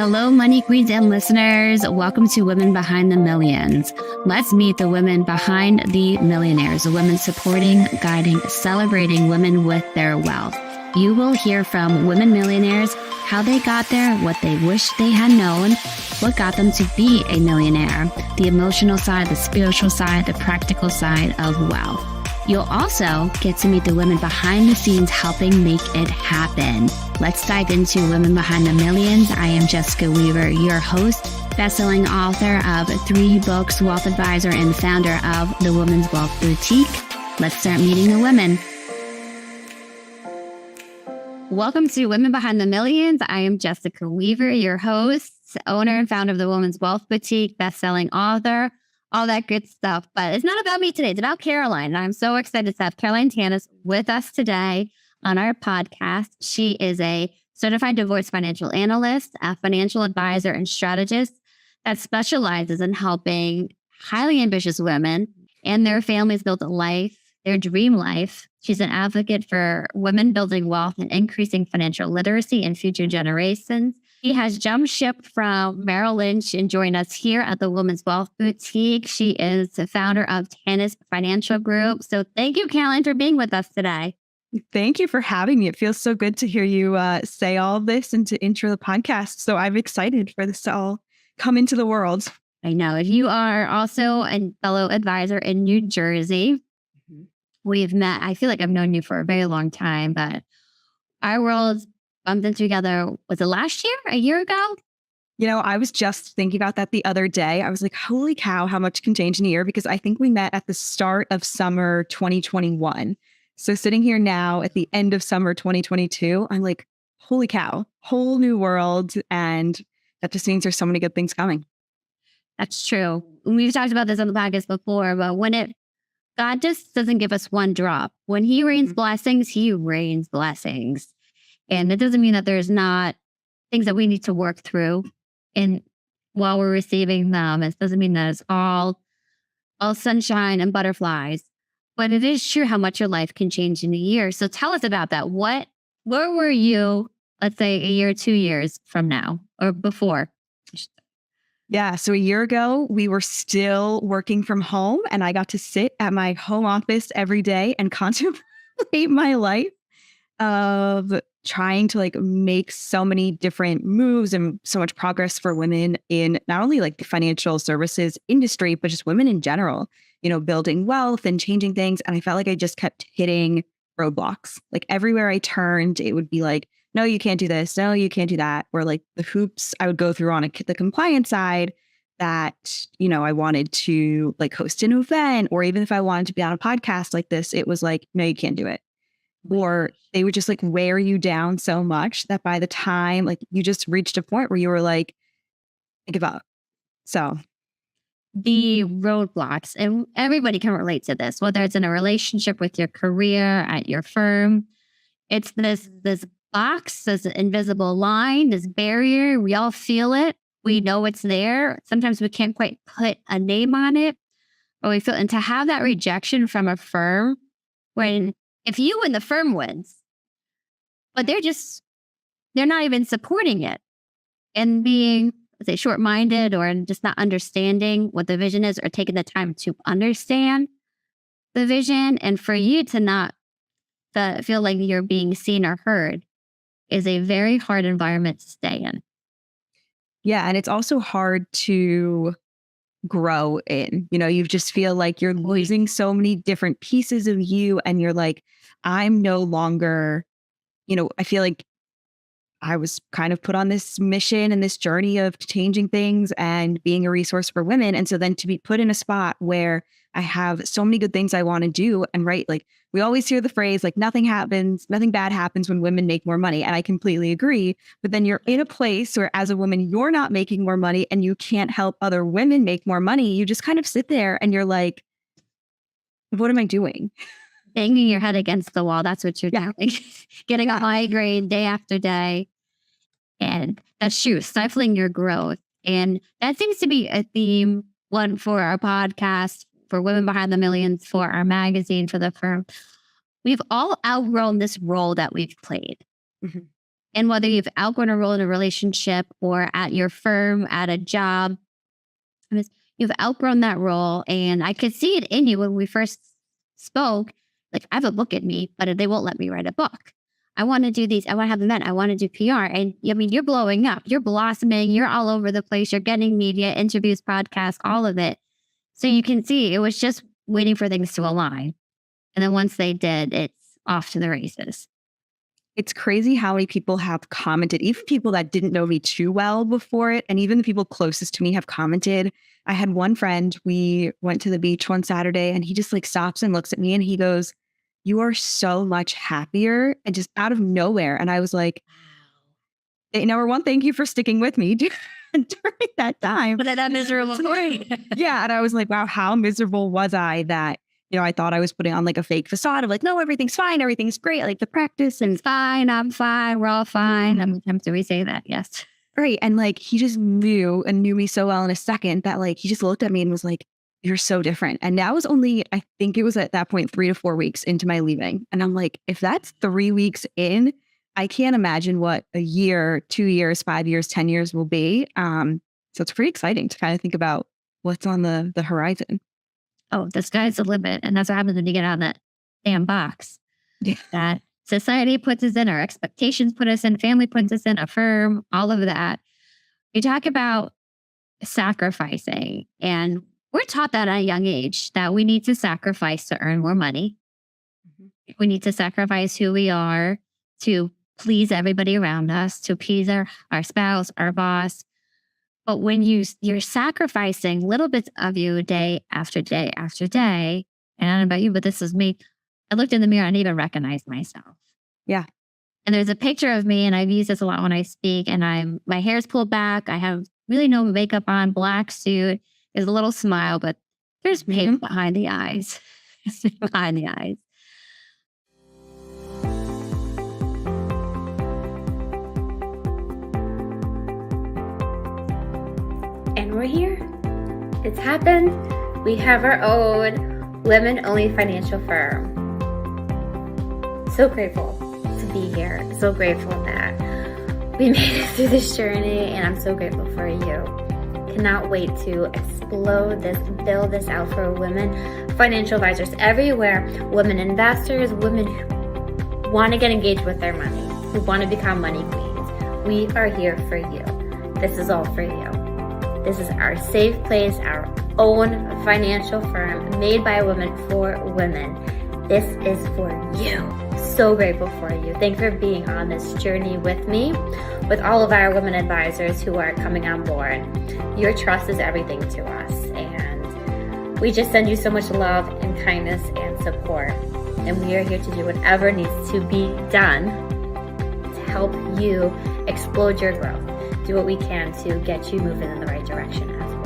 Hello, Money Queens and listeners. Welcome to Women Behind the Millions. Let's meet the women behind the millionaires, the women supporting, guiding, celebrating women with their wealth. You will hear from women millionaires, how they got there, what they wish they had known, what got them to be a millionaire, the emotional side, the spiritual side, the practical side of wealth. You'll also get to meet the women behind the scenes helping make it happen. Let's dive into Women Behind the Millions. I am Jessica Weaver, your host, best-selling author of 3 books, wealth advisor, and founder of the Women's Wealth Boutique. Let's start meeting the women. Welcome to Women Behind the Millions. I am Jessica Weaver, your host, owner and founder of the Women's Wealth Boutique, best-selling author, all that good stuff. But it's not about me today. It's about Caroline. And I'm so excited to have Caroline Tanis with us today on our podcast. She is a certified divorce financial analyst, a financial advisor, and strategist that specializes in helping highly ambitious women and their families build a life, their dream life. She's an advocate for women building wealth and increasing financial literacy in future generations. She has jumped ship from Merrill Lynch and joined us here at the Women's Wealth Boutique. She is the founder of Tanis Financial Group. So thank you, Caroline, for being with us today. Thank you for having me. It feels so good to hear you say all of this and to intro the podcast. So I'm excited for this to all come into the world. I know. You are also a fellow advisor in New Jersey. We've met, I feel like I've known you for a very long time, but our worlds bumped into together, was it last year, a year ago? You know, I was just thinking about that the other day. I was like, holy cow, how much can change in a year? Because I think we met at the start of summer 2021. So sitting here now at the end of summer 2022, I'm like, holy cow, whole new world. And that just means there's so many good things coming. That's true. We've talked about this on the podcast before, but God just doesn't give us one drop. When he rains blessings, he rains blessings. And it doesn't mean that there's not things that we need to work through and while we're receiving them. It doesn't mean that it's all sunshine and butterflies. But it is true how much your life can change in a year. So tell us about that. Where were you, let's say, a year or 2 years from now or before? Yeah. So a year ago, we were still working from home and I got to sit at my home office every day and contemplate my life of trying to make so many different moves and so much progress for women in not only the financial services industry, but just women in general, building wealth and changing things. And I felt like I just kept hitting roadblocks. Everywhere I turned, it would be like, no, you can't do this. No, you can't do that. Or the hoops I would go through on the compliance side that, I wanted to host an event, or even if I wanted to be on a podcast like this, it was like, no, you can't do it. Or they would just wear you down so much that by the time you just reached a point where you were like, I give up. So the roadblocks, and everybody can relate to this, whether it's in a relationship with your career, at your firm, it's this box, this invisible line, this barrier. We all feel it. We know it's there. Sometimes we can't quite put a name on it, but we feel, and to have that rejection from a firm when if you win, the firm wins, but they're not even supporting it and being, say, short-minded or just not understanding what the vision is or taking the time to understand the vision. And for you to not feel like you're being seen or heard is a very hard environment to stay in. Yeah. And it's also hard to grow in, you just feel like you're losing so many different pieces of you. And you're like, I'm no longer, I feel like I was kind of put on this mission and this journey of changing things and being a resource for women. And so then to be put in a spot where I have so many good things I want to do. And we always hear the phrase, nothing bad happens when women make more money. And I completely agree. But then you're in a place where as a woman, you're not making more money and you can't help other women make more money. You just kind of sit there and you're like, what am I doing? Banging your head against the wall. That's what you're doing. Getting a high grade day after day. And that's true, stifling your growth. And that seems to be a theme, one for our podcast, for Women Behind the Millions, for our magazine, for the firm. We've all outgrown this role that we've played. And whether you've outgrown a role in a relationship or at your firm, at a job, you've outgrown that role. And I could see it in you when we first spoke. Like, I have a book in me, but they won't let me write a book. I want to do these. I want to have an event. I want to do PR. And I mean, you're blowing up. You're blossoming. You're all over the place. You're getting media, interviews, podcasts, all of it. So you can see it was just waiting for things to align. And then once they did, it's off to the races. It's crazy how many people have commented, even people that didn't know me too well before it. And even the people closest to me have commented. I had one friend, we went to the beach one Saturday and he just like stops and looks at me and he goes, "You are so much happier," and just out of nowhere. And I was like, wow. Number one, thank you for sticking with me during that time. But that miserable story. Yeah. And I was like, wow, how miserable was I that, I thought I was putting on like a fake facade of like, no, everything's fine. Everything's great. Like the practice and fine. I'm fine. We're all fine. How many times do we say that? Yes. Right. And like, he just knew me so well in a second that like, he just looked at me and was like, "You're so different." And that was only, I think it was at that point, 3 to 4 weeks into my leaving. And I'm like, if that's 3 weeks in, I can't imagine what a year, 2 years, 5 years, 10 years will be. So it's pretty exciting to kind of think about what's on the horizon. Oh, the sky's the limit. And that's what happens when you get out of that damn box. Yeah. That society puts us in, our expectations put us in, family puts us in, a firm, all of that. You talk about sacrificing, and we're taught that at a young age that we need to sacrifice to earn more money. Mm-hmm. We need to sacrifice who we are to please everybody around us, to please our spouse, our boss. But when you're sacrificing little bits of you day after day after day, and I don't know about you, but this is me. I looked in the mirror and I didn't even recognize myself. Yeah. And there's a picture of me, and I've used this a lot when I speak, and my hair's pulled back. I have really no makeup on, black suit. There's a little smile, but there's pain behind the eyes. Behind the eyes. And we're here. It's happened. We have our own women-only financial firm. So grateful to be here. So grateful that we made it through this journey, and I'm so grateful for you. Cannot wait to explode this, build this out for women financial advisors everywhere, women investors, women who want to get engaged with their money, who want to become money queens. We are here for you. This is all for you. This is our safe place, our own financial firm made by a woman for women. This is for you. So grateful for you. Thanks for being on this journey with me, with all of our women advisors who are coming on board. Your trust is everything to us, and we just send you so much love and kindness and support. And we are here to do whatever needs to be done to help you explode your growth. Do what we can to get you moving in the right direction as well.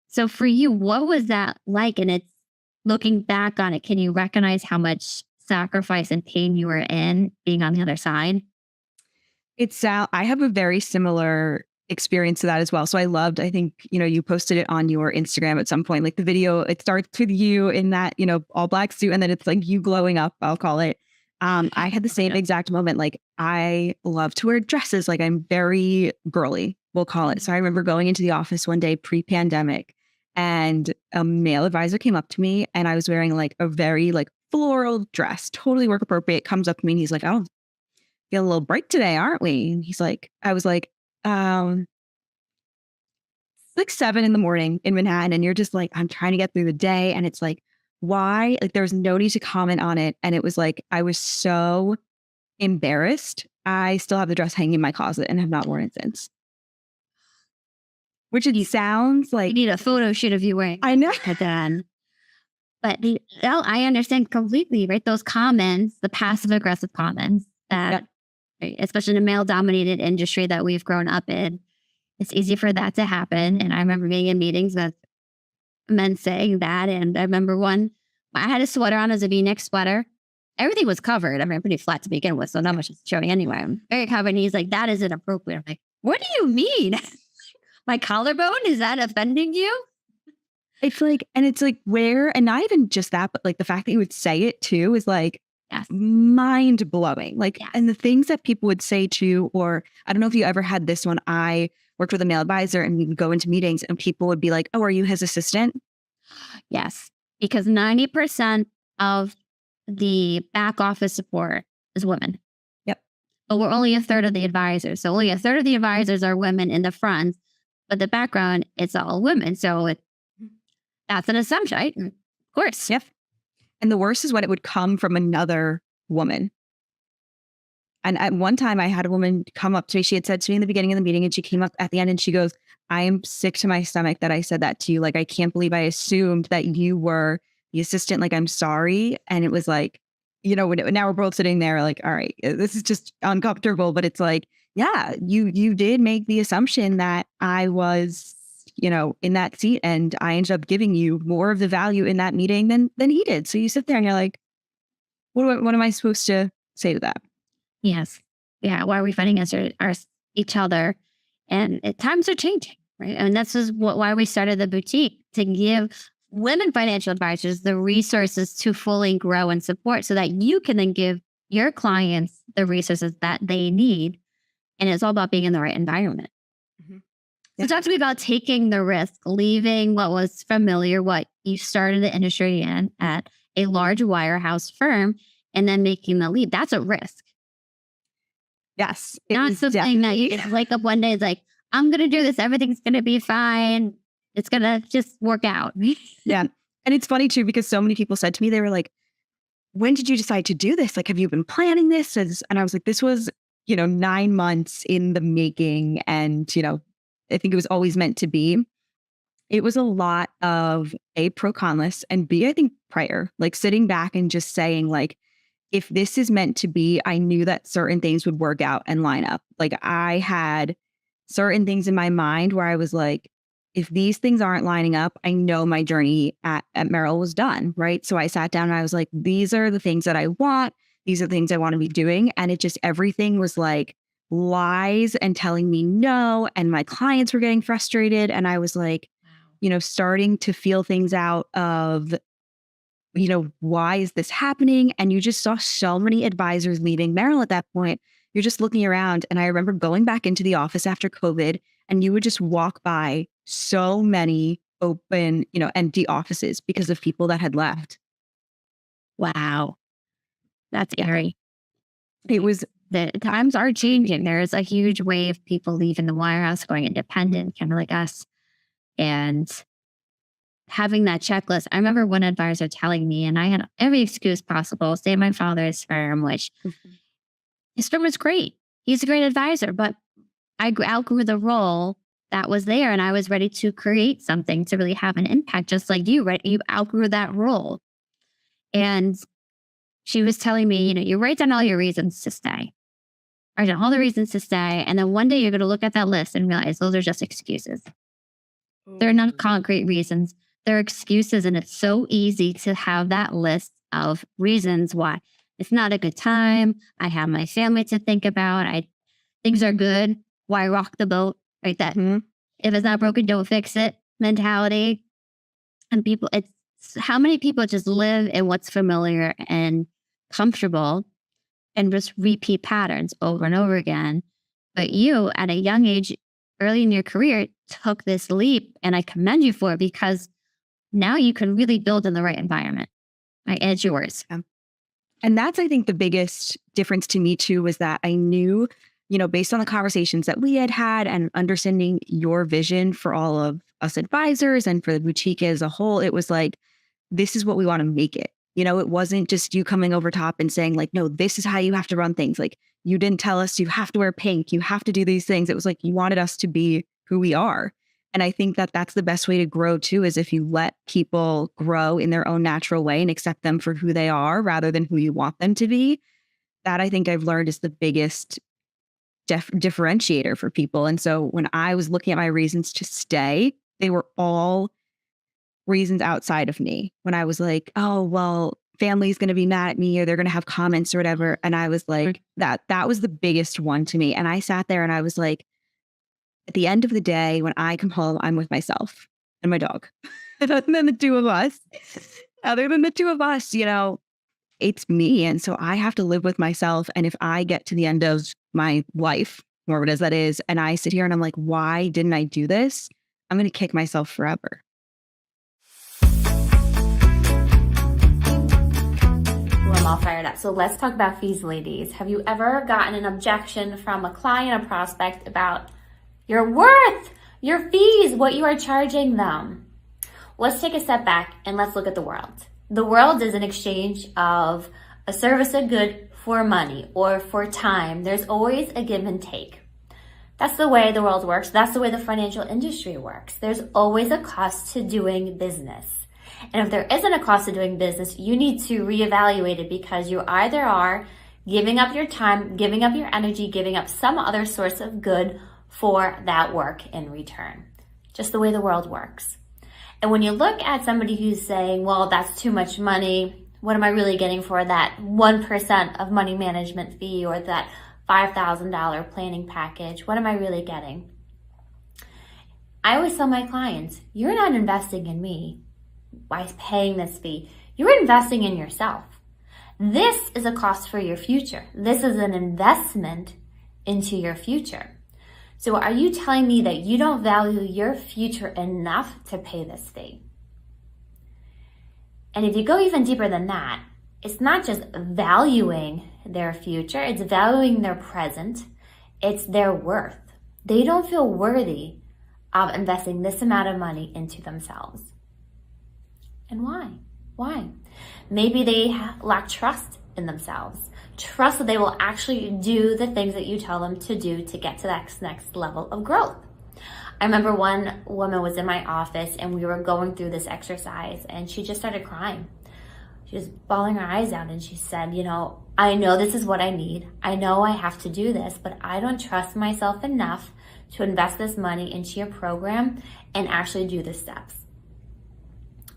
So for you, what was that like? And it's looking back on it, can you recognize how much sacrifice and pain you were in being on the other side? I have a very similar experience to that as well. So I think, you posted it on your Instagram at some point, like the video, it starts with you in that, all black suit. And then it's like you glowing up, I'll call it. I had the same exact moment. Like I love to wear dresses. Like I'm very girly, we'll call it. So I remember going into the office one day pre-pandemic, and a male advisor came up to me, and I was wearing like a very like floral dress, totally work appropriate, comes up to me and he's like, "Oh, feel a little bright today, aren't we?" And I was like, it's like 7 a.m. in Manhattan, and you're just like, I'm trying to get through the day. And it's like, why? Like there's no need to comment on it. And it was like, I was so embarrassed. I still have the dress hanging in my closet and have not worn it since. Which it sounds like... You need a photo shoot of you wearing. I know. But I understand completely, right? Those comments, the passive aggressive comments that, especially in a male dominated industry that we've grown up in, it's easy for that to happen. And I remember being in meetings with men saying that. And I remember I had a sweater on as a V-neck sweater. Everything was covered. I mean, pretty flat to begin with, so not much is showing anyway. I'm very covered. And he's like, "That is inappropriate." I'm like, "What do you mean? My collarbone? Is that offending you?" It's like, and it's like where, and not even just that, but like the fact that you would say it too is like Yes. mind blowing. Like, Yes. and the things that people would say to, or I don't know if you ever had this one. I worked with a male advisor and we would go into meetings and people would be like, oh, are you his assistant? Yes. Because 90% of the back office support is women. Yep. But we're only a third of the advisors. So only a third of the advisors are women in the front, but the background, it's all women. So that's an assumption, right? Of course. Yep. And the worst is when it would come from another woman. And at one time I had a woman come up to me. She had said to me in the beginning of the meeting and she came up at the end and she goes, I am sick to my stomach that I said that to you. Like, I can't believe I assumed that you were the assistant. Like, I'm sorry. And it was like, now we're both sitting there like, all right, this is just uncomfortable. But it's like, yeah, you did make the assumption that I was, in that seat, and I ended up giving you more of the value in that meeting than he did. So you sit there and you're like, what am I supposed to say to that? Yes. Yeah. Why are we fighting against each other? And times are changing, right? And this is why we started the boutique, to give women financial advisors the resources to fully grow and support so that you can then give your clients the resources that they need. And it's all about being in the right environment. Mm-hmm. So talk to me about taking the risk, leaving what was familiar, what you started the industry in at a large wirehouse firm, and then making the leap. That's a risk. Yes. Not something that you wake up one day, it's like, I'm going to do this. Everything's going to be fine. It's going to just work out. Yeah. And it's funny too, because so many people said to me, they were like, when did you decide to do this? Like, have you been planning this? And I was like, this was, 9 months in the making. And, I think it was always meant to be. It was a lot of A, pro con list, and B, I think prayer, like sitting back and just saying like, if this is meant to be, I knew that certain things would work out and line up. Like, I had certain things in my mind where I was like, if these things aren't lining up, I know my journey at Merrill was done, right? So I sat down and I was like, these are the things that I want. These are the things I want to be doing. And it just, everything was like lies and telling me no. And my clients were getting frustrated. And I was like, starting to feel things out of, why is this happening? And you just saw so many advisors leaving Merrill at that point. You're just looking around. And I remember going back into the office after COVID, and you would just walk by so many open, empty offices because of people that had left. Wow. That's scary. It was, the times are changing. There's a huge wave of people leaving the wirehouse, going independent, kind of like us. And having that checklist. I remember one advisor telling me, and I had every excuse possible, stay at my father's firm, which his firm was great. He's a great advisor, but I outgrew the role that was there, and I was ready to create something to really have an impact, just like you, right? You outgrew that role. And she was telling me, you write down all your reasons to stay. Write down all the reasons to stay. And then one day you're going to look at that list and realize those are just excuses. They're not concrete reasons. They're excuses. And it's so easy to have that list of reasons why it's not a good time. I have my family to think about. Things are good. Why rock the boat? Right? That if it's not broken, don't fix it mentality. And it's how many people just live in what's familiar and comfortable and just repeat patterns over and over again. But you, at a young age, early in your career, took this leap, and I commend you for it, because now you can really build in the right environment. Right? And it's yours. And that's, I think, the biggest difference to me too, was that I knew, based on the conversations that we had had and understanding your vision for all of us advisors and for the boutique as a whole, it was like, this is what we want to make it. It wasn't just you coming over top and saying like, no, this is how you have to run things. Like, you didn't tell us you have to wear pink, you have to do these things. It was like, you wanted us to be who we are. And I think that that's the best way to grow too, is if you let people grow in their own natural way and accept them for who they are rather than who you want them to be. That, I think, I've learned is the biggest differentiator for people. And so when I was looking at my reasons to stay, they were all reasons outside of me. When I was like, oh, well, family's going to be mad at me, or they're going to have comments or whatever. And I was like, that was the biggest one to me. And I sat there and I was like, at the end of the day, when I come home, I'm with myself and my dog. other than the two of us. Other than the two of us, it's me. And so I have to live with myself. And if I get to the end of my life, whatever it is that is, and I sit here and I'm like, why didn't I do this? I'm going to kick myself forever. I'm all fired up. So let's talk about fees, ladies. Have you ever gotten an objection from a client or prospect about your worth, your fees, what you are charging them? Let's take a step back and let's look at the world. The world is an exchange of a service, a good for money or for time. There's always a give and take. That's the way the world works. That's the way the financial industry works. There's always a cost to doing business. And if there isn't a cost of doing business, you need to reevaluate it, because you either are giving up your time, giving up your energy, giving up some other source of good for that work in return. Just the way the world works. And when you look at somebody who's saying, well, that's too much money, what am I really getting for that 1% of money management fee or that $5,000 planning package? What am I really getting? I always tell my clients, you're not investing in me by paying this fee. You're investing in yourself. This is a cost for your future. This is an investment into your future. So are you telling me that you don't value your future enough to pay this fee? And if you go even deeper than that, it's not just valuing their future, it's valuing their present, it's their worth. They don't feel worthy of investing this amount of money into themselves. And why? Why? Maybe they lack trust in themselves. Trust that they will actually do the things that you tell them to do to get to that next level of growth. I remember one woman was in my office and we were going through this exercise and she just started crying. She was bawling her eyes out and she said, I know this is what I need. I know I have to do this, but I don't trust myself enough to invest this money into your program and actually do the steps.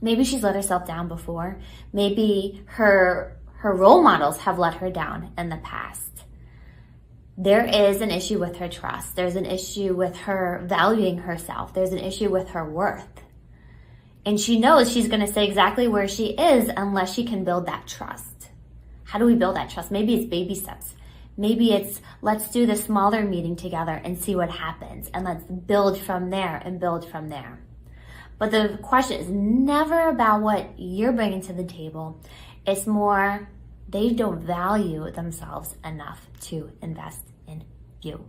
Maybe she's let herself down before. Maybe her role models have let her down in the past. There is an issue with her trust. There's an issue with her valuing herself. There's an issue with her worth. And she knows she's going to stay exactly where she is unless she can build that trust. How do we build that trust? Maybe it's baby steps. Maybe it's let's do the smaller meeting together and see what happens. And let's build from there and build from there. But the question is never about what you're bringing to the table. It's more, they don't value themselves enough to invest in you.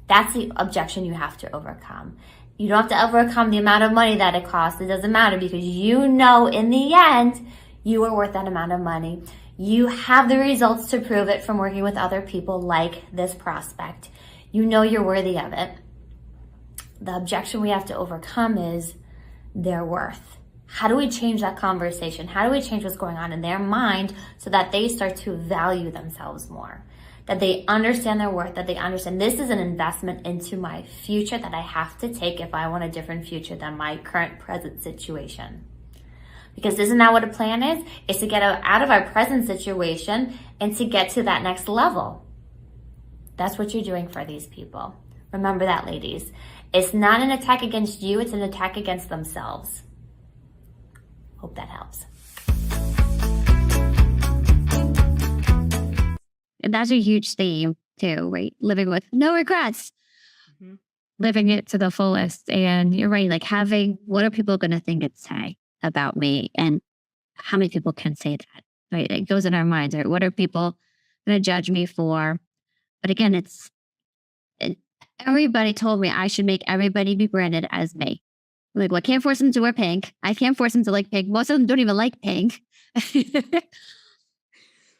That's the objection you have to overcome. You don't have to overcome the amount of money that it costs. It doesn't matter, because you know in the end, you are worth that amount of money. You have the results to prove it from working with other people like this prospect. You know you're worthy of it. The objection we have to overcome is their worth. How do we change that conversation? How do we change what's going on in their mind so that they start to value themselves more? That they understand their worth, that they understand this is an investment into my future that I have to take if I want a different future than my current present situation. Because isn't that what a plan is? It's to get out of our present situation and to get to that next level. That's what you're doing for these people. Remember that, ladies. It's not an attack against you, it's an attack against themselves. Hope that helps. And that's a huge theme too, right? Living with no regrets, living it to the fullest. And you're right, like having, what are people going to think and say about me? And how many people can say that, right? It goes in our minds, right? What are people going to judge me for? But again, everybody told me I should make everybody be branded as me. Like, well, I can't force them to wear pink. I can't force them to like pink. Most of them don't even like pink.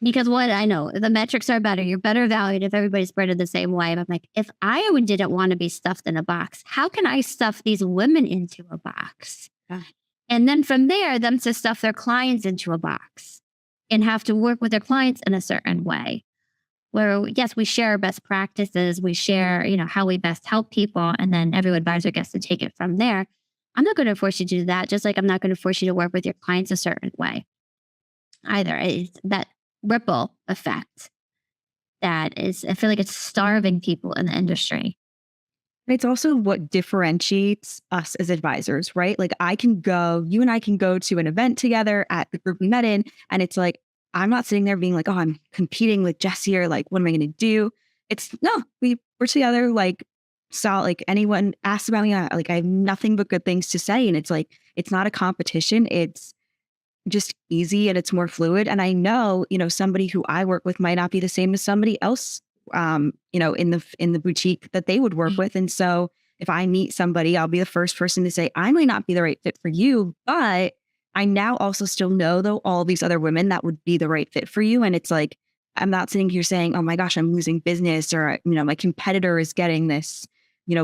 Because what I know, the metrics are better. You're better valued if everybody's branded the same way. And I'm like, if I didn't want to be stuffed in a box, how can I stuff these women into a box? Yeah. And then from there, them to stuff their clients into a box and have to work with their clients in a certain way. Where, yes, we share best practices, we share, how we best help people, and then every advisor gets to take it from there. I'm not going to force you to do that, just like I'm not going to force you to work with your clients a certain way either. It's that ripple effect that is, I feel like it's starving people in the industry. It's also what differentiates us as advisors, right? Like you and I can go to an event together at the group we met in. And it's like, I'm not sitting there being like, oh, I'm competing with Jesse or like, what am I going to do? It's no, we're together. Like, saw like anyone asks about me, like I have nothing but good things to say. And it's like, it's not a competition. It's just easy and it's more fluid. And I know, somebody who I work with might not be the same as somebody else, in the boutique that they would work with. And so if I meet somebody, I'll be the first person to say, I might not be the right fit for you, but I now also still know though all these other women that would be the right fit for you. And it's like, I'm not sitting here saying, oh my gosh, I'm losing business or, my competitor is getting this,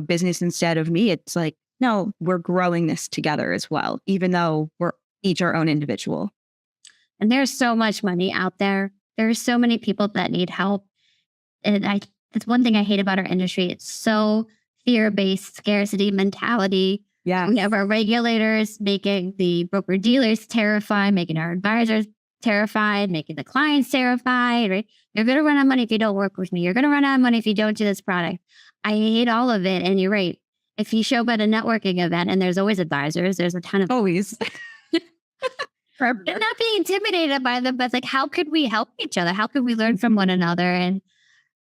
business instead of me. It's like, no, we're growing this together as well, even though we're each our own individual. And there's so much money out there. There's so many people that need help. And that's one thing I hate about our industry. It's so fear-based scarcity mentality. Yeah. We have our regulators making the broker dealers terrified, making our advisors terrified, making the clients terrified, right? You're going to run out of money if you don't work with me. You're going to run out of money if you don't do this product. I hate all of it. And you're right. If you show up at a networking event and there's always advisors, there's a ton of always. And not being intimidated by them, but it's like, how could we help each other? How could we learn from one another? And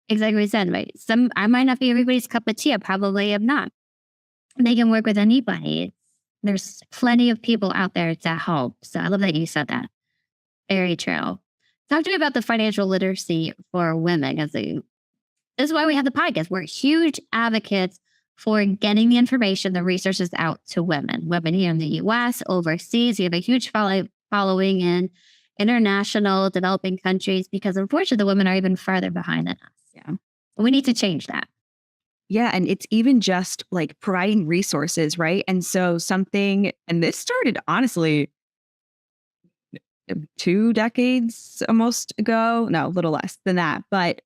exactly what you said, right? I might not be everybody's cup of tea. I probably am not. They can work with anybody. There's plenty of people out there to help. So I love that you said that. Very true. Talk to me about the financial literacy for women. This is why we have the podcast. We're huge advocates for getting the information, the resources out to women. Women here in the US, overseas. We have a huge following in international developing countries because unfortunately the women are even farther behind than us. Yeah. We need to change that. Yeah. And it's even just like providing resources, right? And so and this started honestly 2 decades almost ago. No, a little less than that. But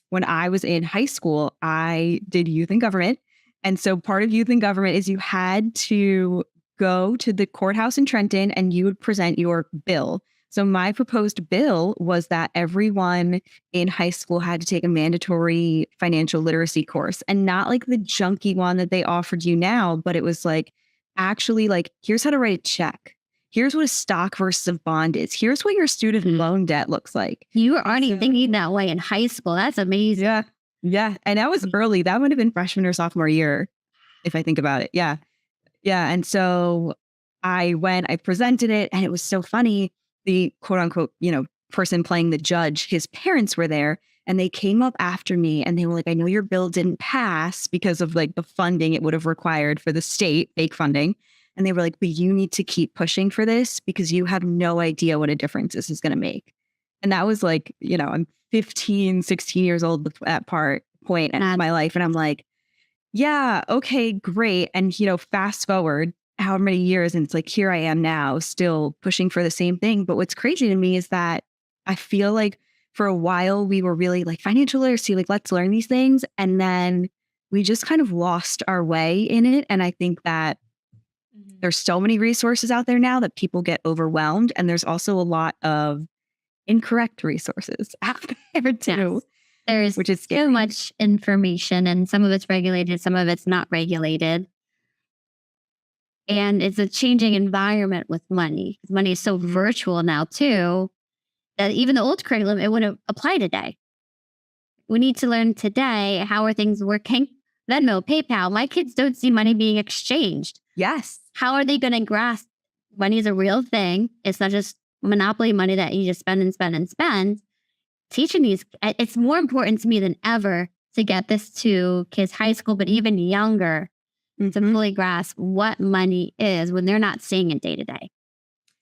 when I was in high school, I did youth and government. And so part of youth and government is you had to go to the courthouse in Trenton and you would present your bill. So my proposed bill was that everyone in high school had to take a mandatory financial literacy course, and not like the junky one that they offered you now, but it was like, actually like, here's how to write a check. Here's what a stock versus a bond is. Here's what your student loan debt looks like. You were already thinking that way in high school. That's amazing. Yeah. Yeah. And that was early. That would have been freshman or sophomore year, if I think about it. Yeah. Yeah. And so I presented it, and it was so funny. The quote unquote, person playing the judge, his parents were there, and they came up after me and they were like, I know your bill didn't pass because of like the funding it would have required for the state, fake funding. And they were like, but you need to keep pushing for this because you have no idea what a difference this is going to make. And that was like, I'm 15, 16 years old at that point in my life. And I'm like, yeah, okay, great. And, fast forward however many years, and it's like, here I am now still pushing for the same thing. But what's crazy to me is that I feel like for a while we were really like financial literacy, like let's learn these things. And then we just kind of lost our way in it. And I think that there's so many resources out there now that people get overwhelmed. And there's also a lot of incorrect resources out there too. There's which is scary. So much information, and some of it's regulated, some of it's not regulated. And it's a changing environment with money. Money is so virtual now too, that even the old curriculum, it wouldn't apply today. We need to learn today, how are things working? Venmo, PayPal, my kids don't see money being exchanged. Yes. How are they going to grasp money is a real thing? It's not just monopoly money that you just spend and spend and spend. Teaching these, it's more important to me than ever to get this to kids high school, but even younger, to fully grasp what money is when they're not seeing it day to day.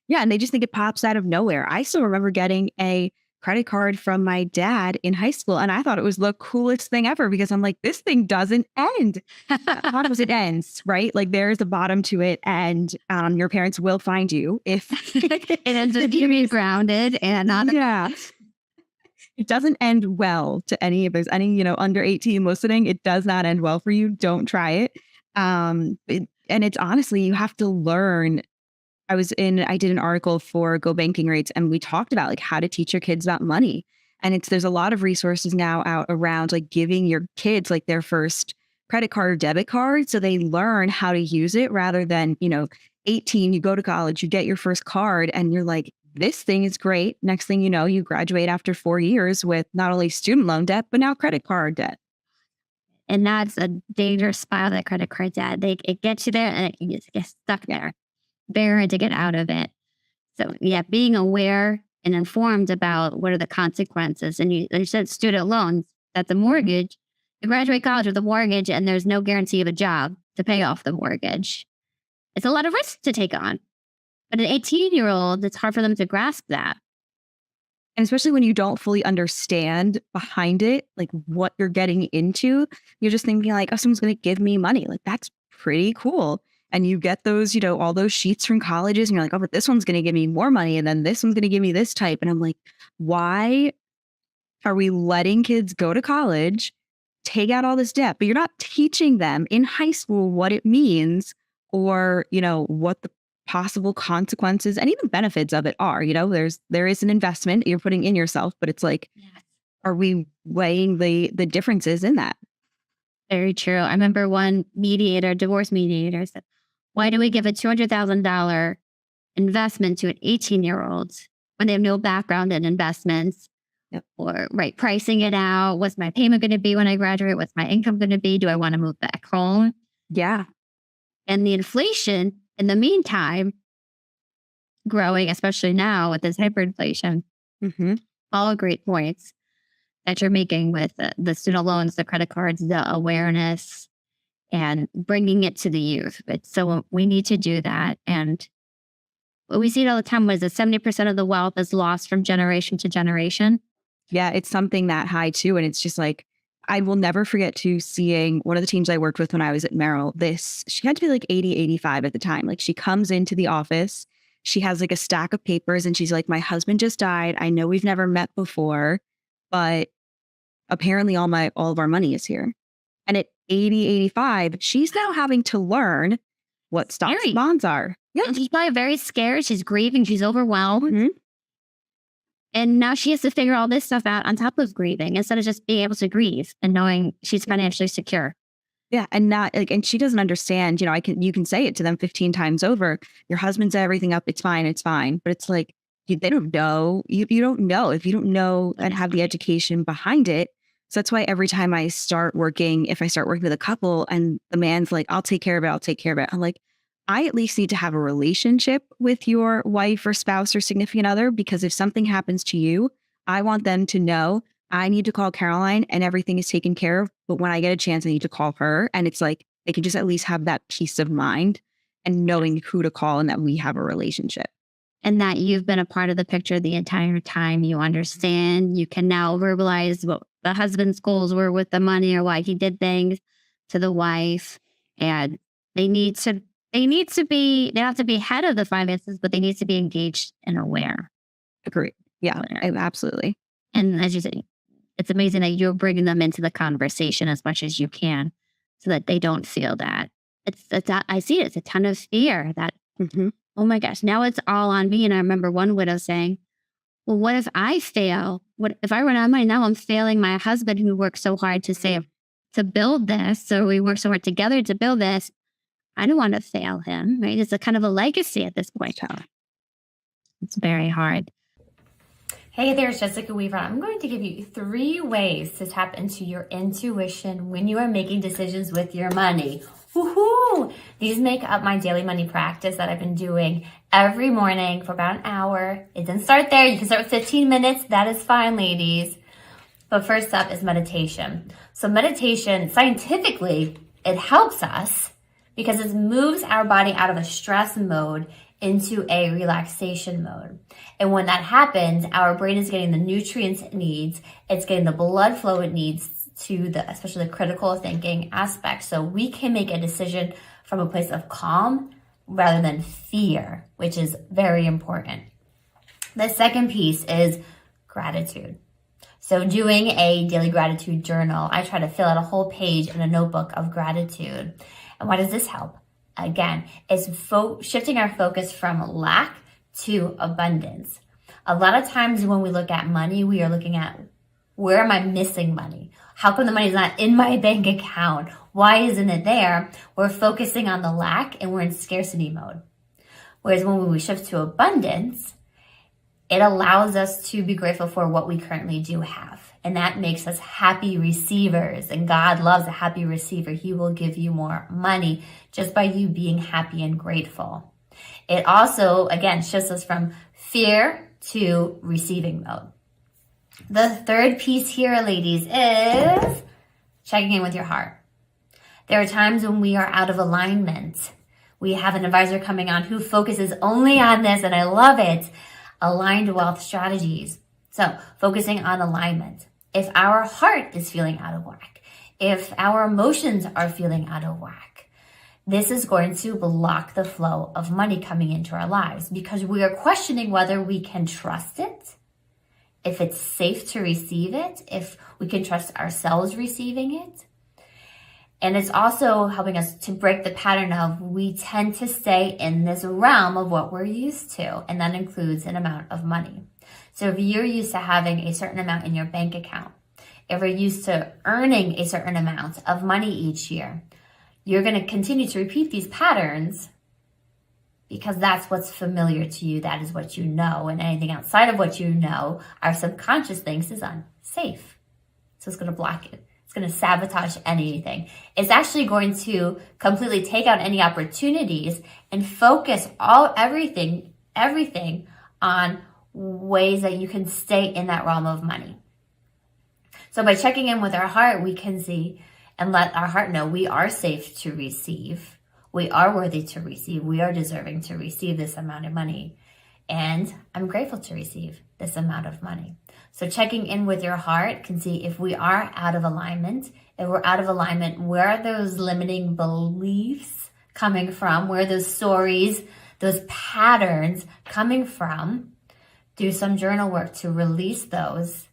Yeah. And they just think it pops out of nowhere. I still remember getting a credit card from my dad in high school, and I thought it was the coolest thing ever because I'm like, this thing doesn't end. How does it ends, right? Like there's a bottom to it, and your parents will find you if it ends up being grounded and not. Yeah. It doesn't end well to any, if there's any, under 18 listening, it does not end well for you. Don't try it. And it's honestly, you have to learn. I did an article for Go Banking Rates, and we talked about like how to teach your kids about money. And there's a lot of resources now out around like giving your kids like their first credit card or debit card. So they learn how to use it rather than, 18, you go to college, you get your first card and you're like, this thing is great. Next thing you know, you graduate after 4 years with not only student loan debt, but now credit card debt. And that's a dangerous spiral, that credit card debt. It gets you there and it gets stuck there. Very hard to get out of it. So yeah, being aware and informed about what are the consequences. And you said student loans, that's a mortgage. You graduate college with a mortgage and there's no guarantee of a job to pay off the mortgage. It's a lot of risk to take on. But an 18-year-old, it's hard for them to grasp that. And especially when you don't fully understand behind it, like what you're getting into, you're just thinking like, oh, someone's going to give me money. Like, that's pretty cool. And you get those, all those sheets from colleges and you're like, oh, but this one's going to give me more money. And then this one's going to give me this type. And I'm like, why are we letting kids go to college, take out all this debt, but you're not teaching them in high school what it means or, what the possible consequences and even benefits of it are. There is an investment you're putting in yourself, but it's like, are we weighing the differences in that? Very true. I remember one divorce mediator said, why do we give a $200,000 investment to an 18-year-old when they have no background in investments? Yep. Or pricing it out. What's my payment going to be when I graduate? What's my income going to be? Do I want to move back home? Yeah. And the inflation in the meantime, growing, especially now with this hyperinflation. Mm-hmm. All great points that you're making with the student loans, the credit cards, the awareness, and bringing it to the youth. So we need to do that. And we see it all the time was that 70% of the wealth is lost from generation to generation. Yeah, it's something that high too. And it's just like, I will never forget to seeing one of the teams I worked with when I was at Merrill. She had to be like 80, 85 at the time. Like she comes into the office, she has like a stack of papers and she's like, my husband just died. I know we've never met before, but apparently all of our money is here. And at 80, 85, she's now having to learn what stocks and bonds are. Yeah. And she's probably very scared. She's grieving. She's overwhelmed. Mm-hmm. And now she has to figure all this stuff out on top of grieving instead of just being able to grieve and knowing she's financially secure. Yeah. And and she doesn't understand, you can say it to them 15 times over. Your husband set everything up. It's fine. It's fine. But it's like, they don't know. You don't know if you don't know and have the education behind it. So that's why every time if I start working with a couple and the man's like, I'll take care of it. I'm like, I at least need to have a relationship with your wife or spouse or significant other, because if something happens to you, I want them to know I need to call Caroline and everything is taken care of. But when I get a chance, I need to call her. And it's like, they can just at least have that peace of mind and knowing who to call and that we have a relationship. And that you've been a part of the picture the entire time. You understand. You can now verbalize what the husband's goals were with the money or why he did things to the wife. And they have to be head of the finances, but they need to be engaged and aware. Agree. Yeah, absolutely. And as you say, it's amazing that you're bringing them into the conversation as much as you can so that they don't feel that. I see it. It's a ton of fear that, oh my gosh, now it's all on me. And I remember one widow saying, well, what if I fail? What if I run out of money? Now I'm failing my husband who worked so hard to save, to build this. So we worked so hard together to build this. I don't want to fail him, right? It's a kind of a legacy at this point. It's very hard. Hey there, it's Jessica Weaver. I'm going to give you 3 ways to tap into your intuition when you are making decisions with your money. Woohoo! These make up my daily money practice that I've been doing every morning for about an hour. It doesn't start there. You can start with 15 minutes. That is fine, ladies. But first up is meditation. So meditation, scientifically, it helps us because it moves our body out of a stress mode into a relaxation mode. And when that happens, our brain is getting the nutrients it needs. It's getting the blood flow it needs to especially the critical thinking aspect. So we can make a decision from a place of calm rather than fear, which is very important. The second piece is gratitude. So doing a daily gratitude journal, I try to fill out a whole page in a notebook of gratitude. And why does this help? Again, it's shifting our focus from lack to abundance. A lot of times when we look at money, we are looking at, where am I missing money? How come the money is not in my bank account? Why isn't it there? We're focusing on the lack and we're in scarcity mode. Whereas when we shift to abundance, it allows us to be grateful for what we currently do have. And that makes us happy receivers. And God loves a happy receiver. He will give you more money just by you being happy and grateful. It also, again, shifts us from fear to receiving mode. The third piece here, ladies, is checking in with your heart. There are times when we are out of alignment. We have an advisor coming on who focuses only on this, and I love it. Aligned wealth strategies. So focusing on alignment. If our heart is feeling out of whack, if our emotions are feeling out of whack, this is going to block the flow of money coming into our lives because we are questioning whether we can trust it, if it's safe to receive it, if we can trust ourselves receiving it. And it's also helping us to break the pattern of we tend to stay in this realm of what we're used to, and that includes an amount of money. So if you're used to having a certain amount in your bank account, if you're used to earning a certain amount of money each year, you're going to continue to repeat these patterns because that's what's familiar to you. That is what you know. And anything outside of what you know, our subconscious thinks is unsafe. So it's going to block it. It's going to sabotage anything. It's actually going to completely take out any opportunities and focus everything on ways that you can stay in that realm of money. So by checking in with our heart, we can see and let our heart know we are safe to receive. We are worthy to receive. We are deserving to receive this amount of money. And I'm grateful to receive this amount of money. So checking in with your heart can see if we are out of alignment. If we're out of alignment, where are those limiting beliefs coming from? Where are those stories, those patterns coming from? Do some journal work to release those.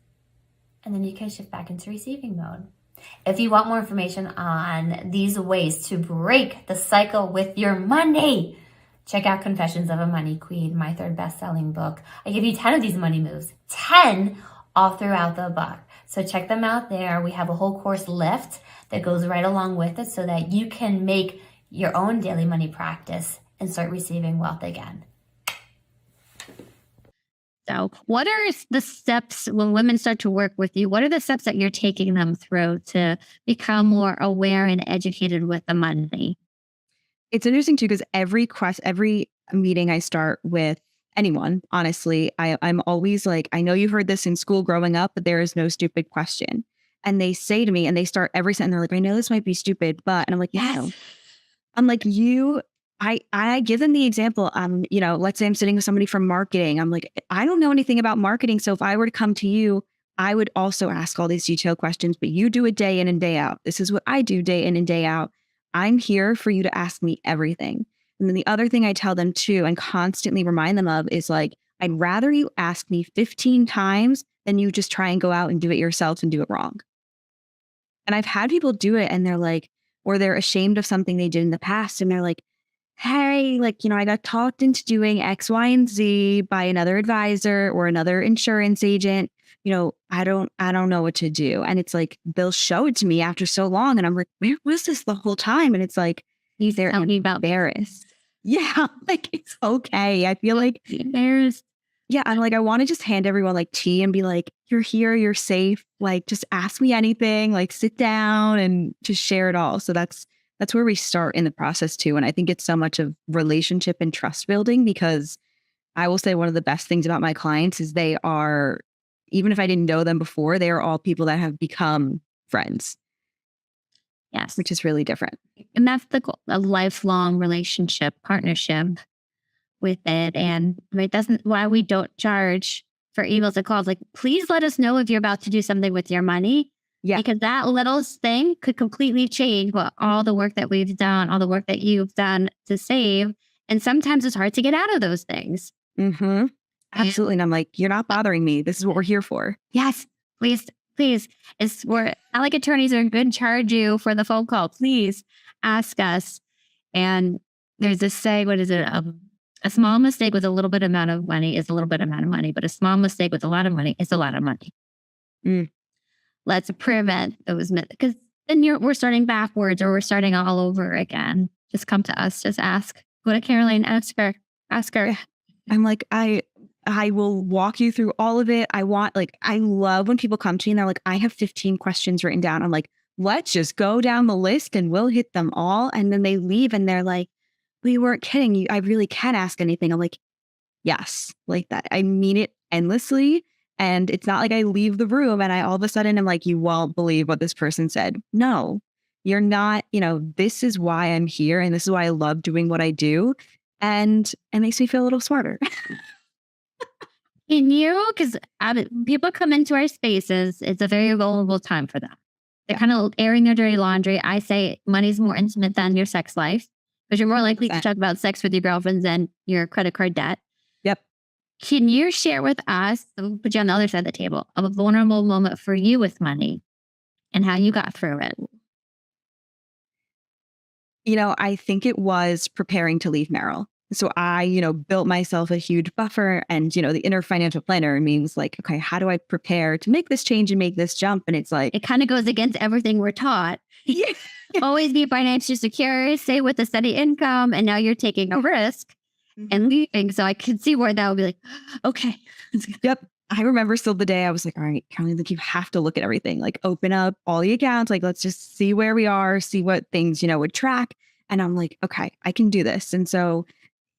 And then you can shift back into receiving mode. If you want more information on these ways to break the cycle with your money, check out Confessions of a Money Queen, my third best-selling book. I give you 10 of these money moves, 10 all throughout the book. So check them out there. We have a whole course lift that goes right along with it so that you can make your own daily money practice and start receiving wealth again. So what are the steps when women start to work with you? What are the steps that you're taking them through to become more aware and educated with the money? It's interesting too, because every meeting I start with anyone, honestly, I'm always like, I know you've heard this in school growing up, but there is no stupid question. And they say to me, and they start every sentence, they're like, I know this might be stupid, but, and I'm like, yes. I'm like, I give them the example. Let's say I'm sitting with somebody from marketing. I'm like, I don't know anything about marketing. So if I were to come to you, I would also ask all these detailed questions, but you do it day in and day out. This is what I do day in and day out. I'm here for you to ask me everything. And then the other thing I tell them too, and constantly remind them of is like, I'd rather you ask me 15 times than you just try and go out and do it yourself and do it wrong. And I've had people do it and they're like, or they're ashamed of something they did in the past. And they're like, hey, I got talked into doing X, Y, and Z by another advisor or another insurance agent. I don't know what to do. And it's like, they'll show it to me after so long. And I'm like, where was this the whole time? And it's like, they're embarrassed. Yeah. Like, it's okay. I feel like embarrassed. Yeah. I'm like, I want to just hand everyone like tea and be like, you're here, you're safe. Like, just ask me anything, like sit down and just share it all. So that's where we start in the process too. And I think it's so much of relationship and trust building, because I will say one of the best things about my clients is they are, even if I didn't know them before, they are all people that have become friends. Yes. Which is really different. And that's the goal, a lifelong relationship, partnership with it. And that's why we don't charge for emails and calls. Like, please let us know if you're about to do something with your money. Yeah. Because that little thing could completely change all the work that we've done, all the work that you've done to save. And sometimes it's hard to get out of those things. Mm-hmm. Absolutely. And I'm like, you're not bothering me. This is what we're here for. Yes. Please. We're not like attorneys are going to charge you for the phone call. Please ask us. And there's this saying, what is it? A small mistake with a little bit amount of money is a little bit amount of money, but a small mistake with a lot of money is a lot of money. Let's prevent those because then we're starting backwards or we're starting all over again. Just come to us. Just ask. Go to Caroline. Ask her. Ask her. I'm like, I will walk you through all of it. I love when people come to me and they're like, I have 15 questions written down. I'm like, let's just go down the list and we'll hit them all. And then they leave and they're like, we weren't kidding you. I really can't ask anything. I'm like, yes, like that. I mean it endlessly. And it's not like I leave the room and I all of a sudden am like, you won't believe what this person said. No, you're not, this is why I'm here. And this is why I love doing what I do. And it makes me feel a little smarter. Because people come into our spaces, it's a very vulnerable time for them. They're kind of airing their dirty laundry. I say money's more intimate than your sex life because you're more likely to talk about sex with your girlfriends than your credit card debt. Yep. Can you share with us, we'll put you on the other side of the table, of a vulnerable moment for you with money and how you got through it? I think it was preparing to leave Merrill. So I, built myself a huge buffer and, the inner financial planner means like, okay, how do I prepare to make this change and make this jump? And it's like, it kind of goes against everything we're taught. Yeah. Always be financially secure, stay with a steady income. And now you're taking a risk and leaving. So I could see where that would be like, okay. Yep. I remember still the day I was like, all right, Caroline, like you have to look at everything, like open up all the accounts. Like, let's just see where we are, see what things, would track. And I'm like, okay, I can do this. And so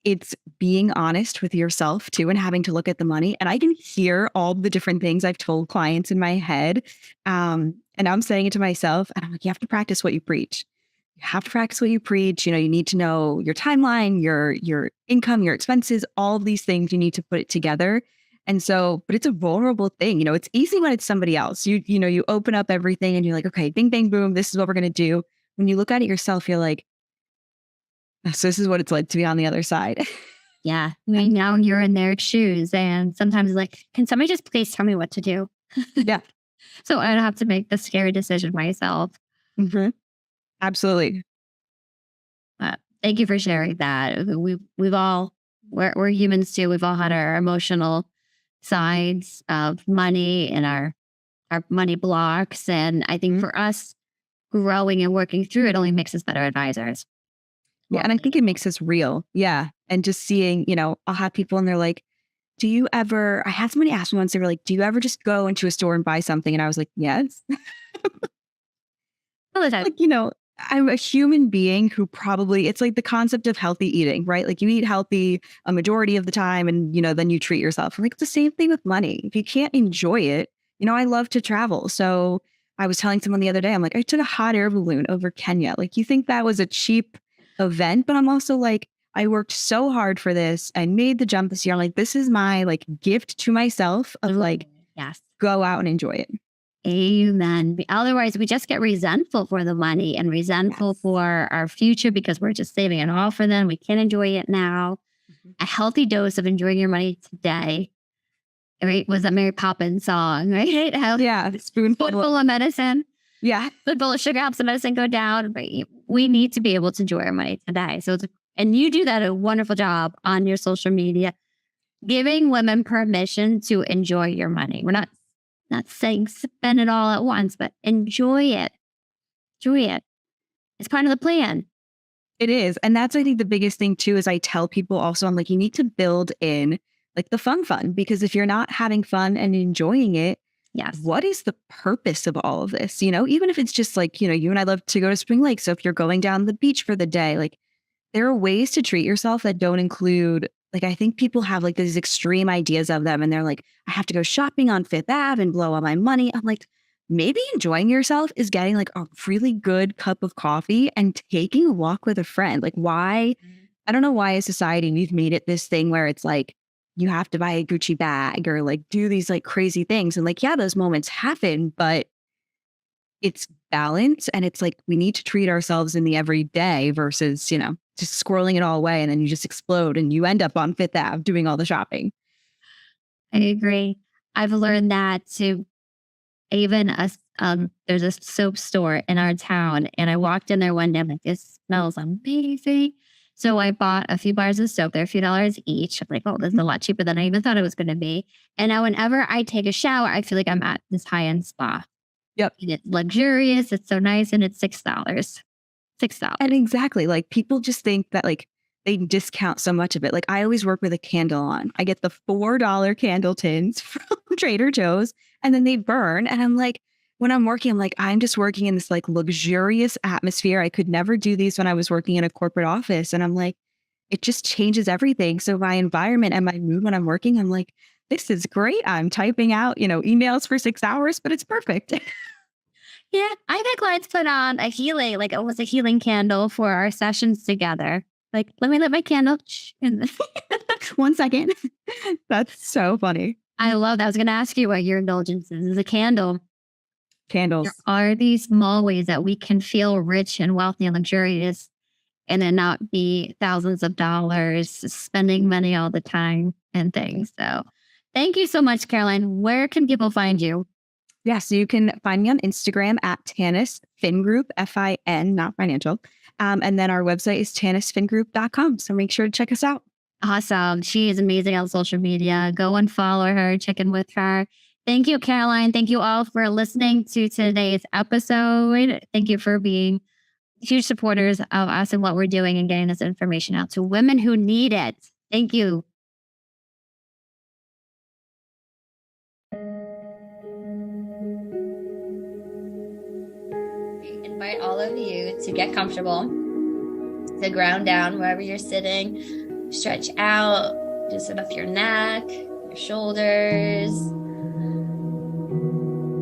it's being honest with yourself too, and having to look at the money. And I can hear all the different things I've told clients in my head. And I'm saying it to myself and I'm like, you have to practice what you preach. You have to practice what you preach. You need to know your timeline, your income, your expenses, all of these things. You need to put it together. And so, but it's a vulnerable thing. It's easy when it's somebody else. You open up everything and you're like, okay, bing, bang, boom. This is what we're going to do. When you look at it yourself, you're like, so this is what it's like to be on the other side. Yeah. Now you're in their shoes. And sometimes it's like, can somebody just please tell me what to do? Yeah. So I don't have to make the scary decision myself. Mm-hmm. Absolutely. Thank you for sharing that. We're humans too. We've all had our emotional sides of money and our money blocks. And I think for us, growing and working through it only makes us better advisors. Yeah. And I think it makes us real. Yeah. And just seeing, I'll have people and they're like, I had somebody ask me once, they were like, do you ever just go into a store and buy something? And I was like, yes. All the time. Like, I'm a human being who it's like the concept of healthy eating, right? Like you eat healthy a majority of the time and, then you treat yourself. Like it's the same thing with money. If you can't enjoy it, I love to travel. So I was telling someone the other day, I'm like, I took a hot air balloon over Kenya. Like you think that was a cheap event, but I'm also like, I worked so hard for this. I made the jump this year. Like this is my like gift to myself of like, yes, go out and enjoy it. Amen. Otherwise, we just get resentful for the money and resentful for our future because we're just saving it all for them. We can't enjoy it now. A healthy dose of enjoying your money today. Right? Was a Mary Poppins song, right? Yeah. Spoonful of medicine. Yeah. Spoonful of sugar helps the medicine go down. But we need to be able to enjoy our money today. And you do that a wonderful job on your social media, giving women permission to enjoy your money. We're not saying spend it all at once, but enjoy it. Enjoy it. It's part of the plan. It is. And that's, I think, the biggest thing too, is I tell people also, I'm like, you need to build in like the fun, because if you're not having fun and enjoying it, yes, what is the purpose of all of this? Even if it's just like, you and I love to go to Spring Lake. So if you're going down the beach for the day, like there are ways to treat yourself that don't include, like, I think people have like these extreme ideas of them and they're like, I have to go shopping on Fifth Ave and blow all my money. I'm like, maybe enjoying yourself is getting like a really good cup of coffee and taking a walk with a friend. Like why, I don't know why as society we've made it this thing where it's like, you have to buy a Gucci bag or like do these like crazy things. And like, yeah, those moments happen, but it's balance. And it's like, we need to treat ourselves in the everyday versus, just squirreling it all away. And then you just explode and you end up on Fifth Ave doing all the shopping. I agree. I've learned that too. Even there's a soap store in our town and I walked in there one day, I'm like, this smells amazing. So I bought a few bars of soap. They're a few dollars each. I'm like, oh, this is a lot cheaper than I even thought it was going to be. And now whenever I take a shower, I feel like I'm at this high-end spa. Yep. And it's luxurious. It's so nice. And it's $6. $6. And exactly, like people just think that like they discount so much of it. Like I always work with a candle on. I get the $4 candle tins from Trader Joe's and then they burn. And I'm like, when I'm working, I'm like, I'm just working in this like luxurious atmosphere. I could never do these when I was working in a corporate office. And I'm like, it just changes everything. So my environment and my mood when I'm working, I'm like, this is great. I'm typing out, emails for 6 hours, but it's perfect. Yeah, I've had clients put on a healing, like almost a healing candle for our sessions together. Like, let me lit my candle. And 1 second. That's so funny. I love that. I was going to ask you what your indulgence is a candle. Candles. There are these small ways that we can feel rich and wealthy and luxurious and then not be thousands of dollars spending money all the time and things. So thank you so much, Caroline. Where can people find you? Yeah, so you can find me on Instagram at Tanis Fin Group, Fin, not financial. And then our website is tanisfingroup.com. So make sure to check us out. Awesome. She is amazing on social media. Go and follow her, check in with her. Thank you, Caroline. Thank you all for listening to today's episode. Thank you for being huge supporters of us and what we're doing and getting this information out to women who need it. Thank you. Invite all of you to get comfortable, to ground down wherever you're sitting, stretch out, just sit up your neck, your shoulders.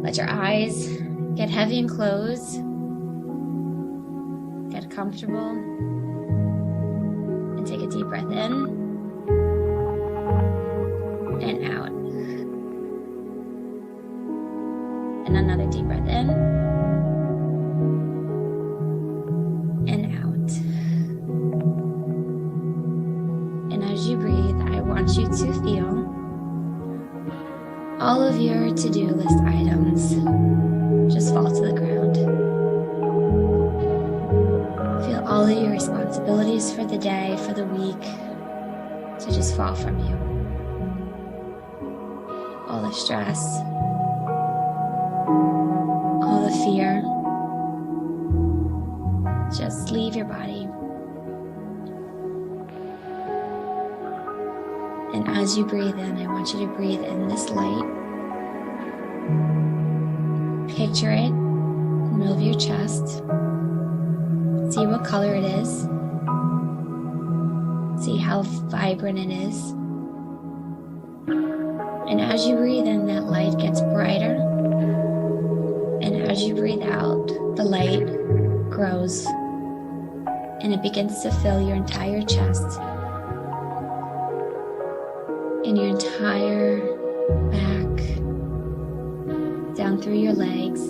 Let your eyes get heavy and close. Get comfortable and take a deep breath in and out. And another deep breath in and out. And as you breathe, I want you to feel all of your to-do list items just fall to the ground. Feel all of your responsibilities for the day, for the week, to just fall from you. All the stress, all the fear, just leave your body. And as you breathe in, I want you to breathe in this light. Picture it in the middle of your chest. See what color it is. See how vibrant it is. And as you breathe in, that light gets brighter. And as you breathe out, the light grows. And it begins to fill your entire chest. And your entire back, down through your legs,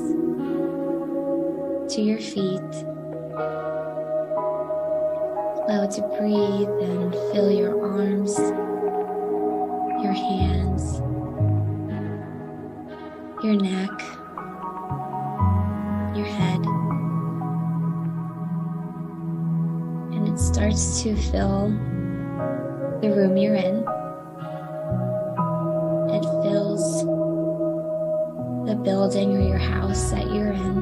to your feet. Allow it to breathe and fill your arms, your hands, your neck, your head. And it starts to fill the room you're in. It fills the building or your house that you're in.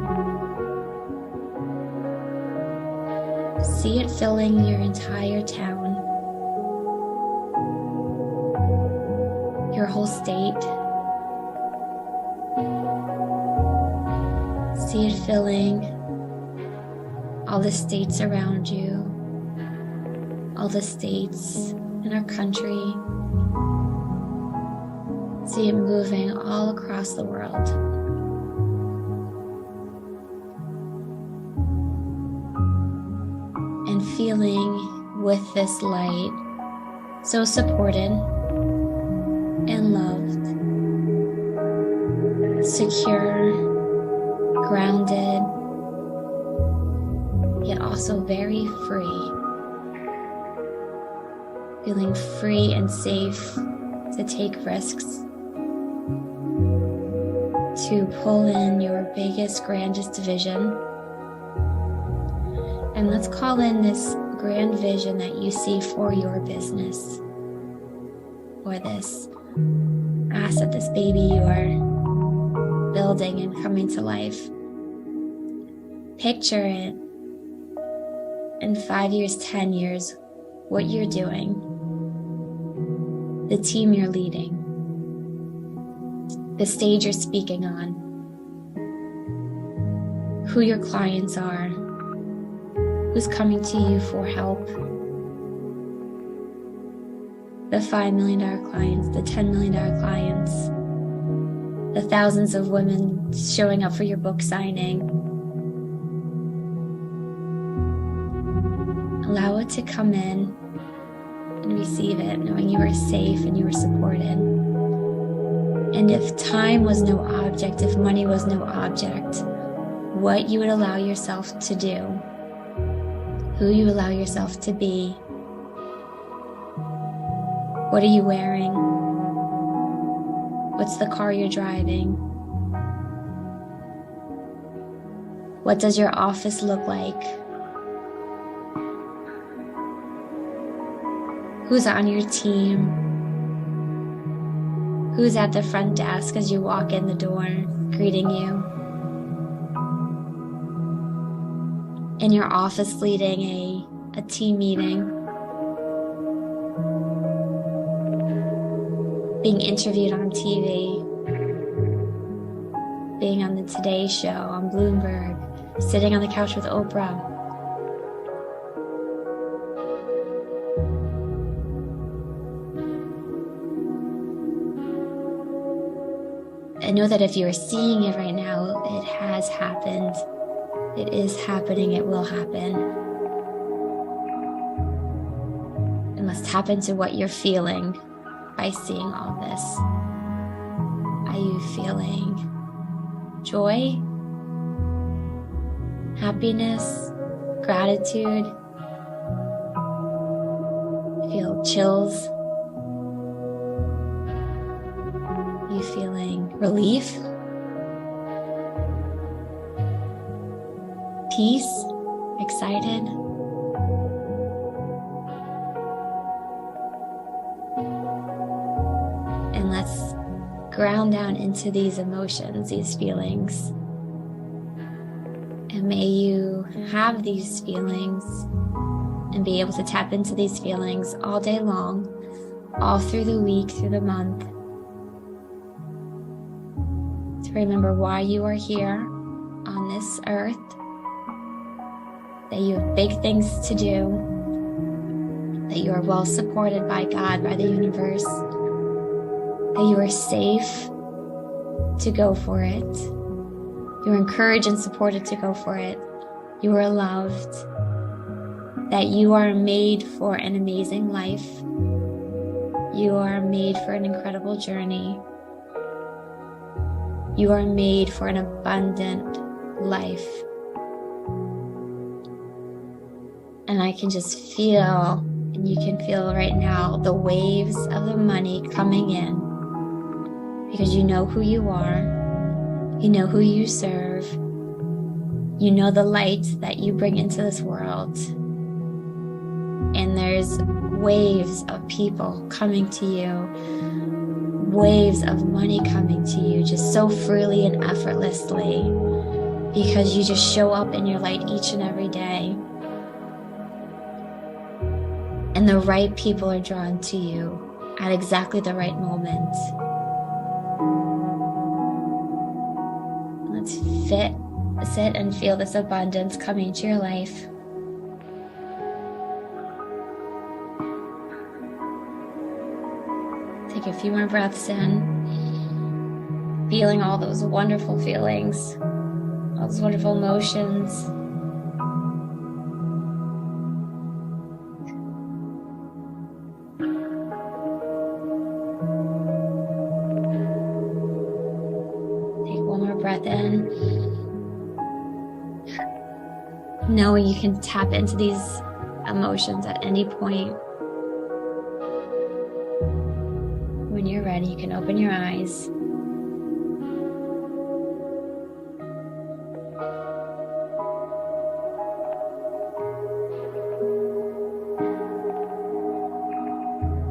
See it filling your entire town, your whole state. See it filling all the states around you, all the states in our country. See it moving all across the world. And feeling with this light so supported and loved, secure, grounded, yet also very free. Feeling free and safe to take risks, to pull in your biggest, grandest vision. And let's call in this grand vision that you see for your business, or this asset, this baby you are building and coming to life. Picture it in 5 years, 10 years, what you're doing, the team you're leading, the stage you're speaking on, who your clients are, who's coming to you for help, the $5 million clients, the $10 million clients, the thousands of women showing up for your book signing. Allow it to come in and receive it, knowing you are safe and you are supported. And if time was no object, if money was no object, what you would allow yourself to do, who you allow yourself to be. What are you wearing? What's the car you're driving? What does your office look like? Who's on your team? Who's at the front desk as you walk in the door, greeting you? In your office leading a team meeting, being interviewed on TV, being on the Today Show, on Bloomberg, sitting on the couch with Oprah. I know that if you are seeing it right now, it has happened. It is happening. It will happen. And let's tap into what you're feeling by seeing all this. Are you feeling joy, happiness, gratitude? Feel chills? You feeling relief? Peace? Excited? And let's ground down into these emotions, these feelings. And may you have these feelings and be able to tap into these feelings all day long, all through the week, through the month. To remember why you are here on this earth, that you have big things to do, that you are well supported by God, by the universe, that you are safe to go for it. You are encouraged and supported to go for it. You are loved, that you are made for an amazing life. You are made for an incredible journey. You are made for an abundant life. And I can just feel, and you can feel right now, the waves of the money coming in, because you know who you are, you know who you serve, you know the light that you bring into this world. And there's waves of people coming to you, waves of money coming to you just so freely and effortlessly, because you just show up in your light each and every day. And the right people are drawn to you at exactly the right moment. Let's sit and feel this abundance coming into your life. Take a few more breaths in, feeling all those wonderful feelings, all those wonderful emotions. Take one more breath in, knowing you can tap into these emotions at any point. When you're ready, you can open your eyes.